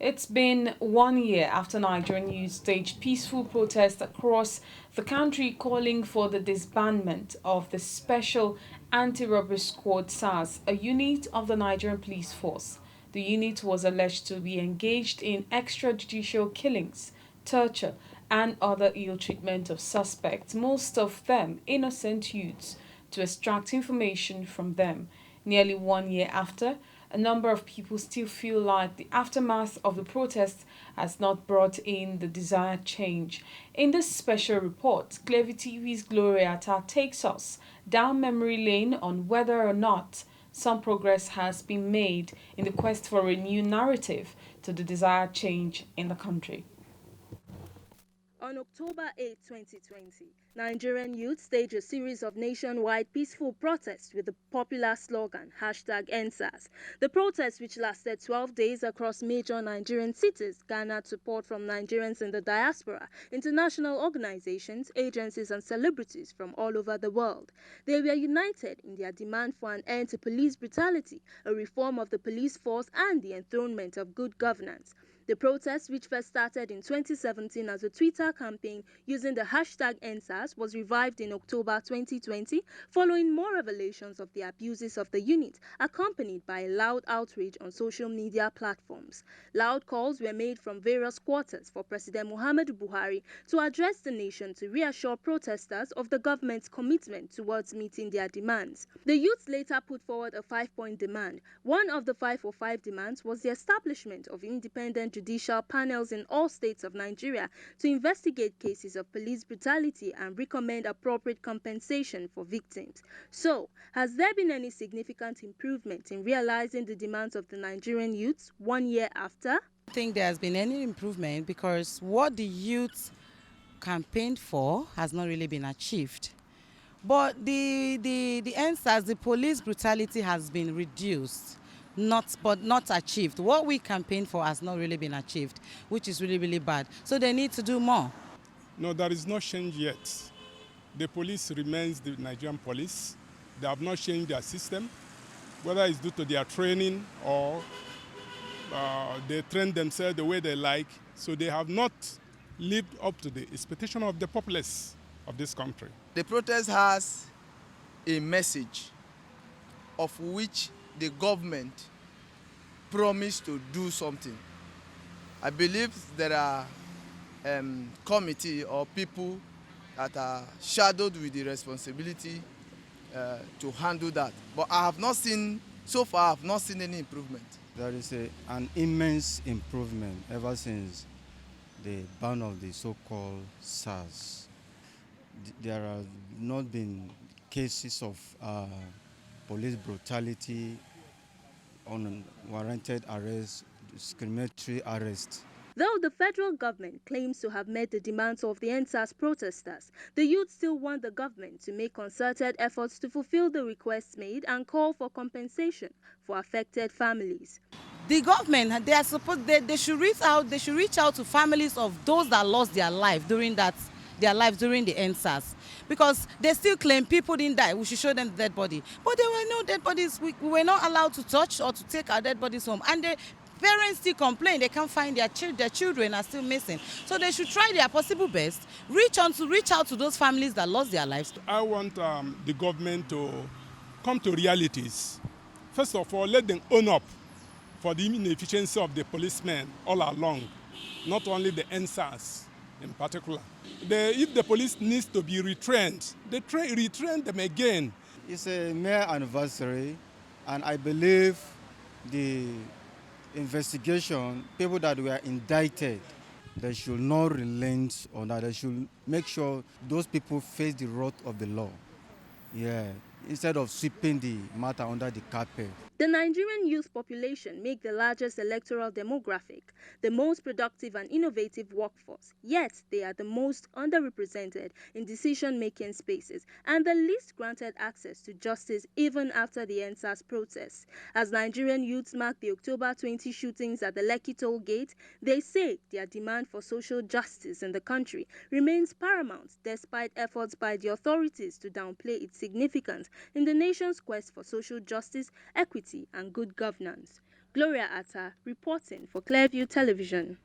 It's been 1 year after Nigerian youth staged peaceful protests across the country calling for the disbandment of the Special Anti-Robbery Squad SARS, a unit of the Nigerian police force. The unit was alleged to be engaged in extrajudicial killings, torture, and other ill treatment of suspects, most of them innocent youths, to extract information from them. Nearly 1 year after, a number of people still feel like the aftermath of the protest has not brought in the desired change. In this special report, Clevy TV's Gloria Atta takes us down memory lane on whether or not some progress has been made in the quest for a new narrative to the desired change in the country. On October 8, 2020, Nigerian youth staged a series of nationwide peaceful protests with the popular slogan #EndSARS. The protests, which lasted 12 days across major Nigerian cities, garnered support from Nigerians in the diaspora, international organizations, agencies, and celebrities from all over the world. They were united in their demand for an end to police brutality, a reform of the police force, and the enthronement of good governance. The protest, which first started in 2017 as a Twitter campaign using the #EndSARS, was revived in October 2020 following more revelations of the abuses of the unit, accompanied by a loud outrage on social media platforms. Loud calls were made from various quarters for President Muhammadu Buhari to address the nation to reassure protesters of the government's commitment towards meeting their demands. The youths later put forward a 5-point demand. One of the 505 demands was the establishment of independent judicial panels in all states of Nigeria to investigate cases of police brutality and recommend appropriate compensation for victims. So, has there been any significant improvement in realizing the demands of the Nigerian youths 1 year after? I think there has been any improvement because what the youth campaigned for has not really been achieved. But the answers, the police brutality has been reduced, not achieved. What we campaigned for has not really been achieved, which is really, really bad. So they need to do more. No, there is no change yet. The police remains the Nigerian police. They have not changed their system, whether it's due to their training or they train themselves the way they like. So they have not lived up to the expectation of the populace of this country. The protest has a message of which the government promised to do something. I believe there are committee or people that are shadowed with the responsibility to handle that. But I have not seen, so far, I have not seen any improvement. There is an immense improvement ever since the ban of the so-called SARS. There have not been cases of police brutality, unwarranted arrest, discriminatory arrest. Though the federal government claims to have met the demands of the EndSARS protesters, the youth still want the government to make concerted efforts to fulfill the requests made and call for compensation for affected families. The government, they are supposed they should reach out to families of those that lost their lives during the NSAS, because they still claim people didn't die. We should show them the dead body, but there were no dead bodies. We were not allowed to touch or to take our dead bodies home, and the parents still complain they can't find their children are still missing. So they should try their possible best, reach out to those families that lost their lives. I want the government to come to realities. First of all, let them own up for the inefficiency of the policemen all along, not only the NSAS in particular. If the police needs to be retrained, they retrain them again. It's a mere anniversary, and I believe the investigation, people that were indicted, they should not relent on that. They should make sure those people face the wrath of the law. Yeah, instead of sweeping the matter under the carpet. The Nigerian youth population make the largest electoral demographic, the most productive and innovative workforce, yet they are the most underrepresented in decision-making spaces and the least granted access to justice even after the NSAS protests. As Nigerian youths mark the October 20 shootings at the Lekki toll gate, they say their demand for social justice in the country remains paramount despite efforts by the authorities to downplay its significance in the nation's quest for social justice, equity, and good governance. Gloria Atta reporting for Clearview Television.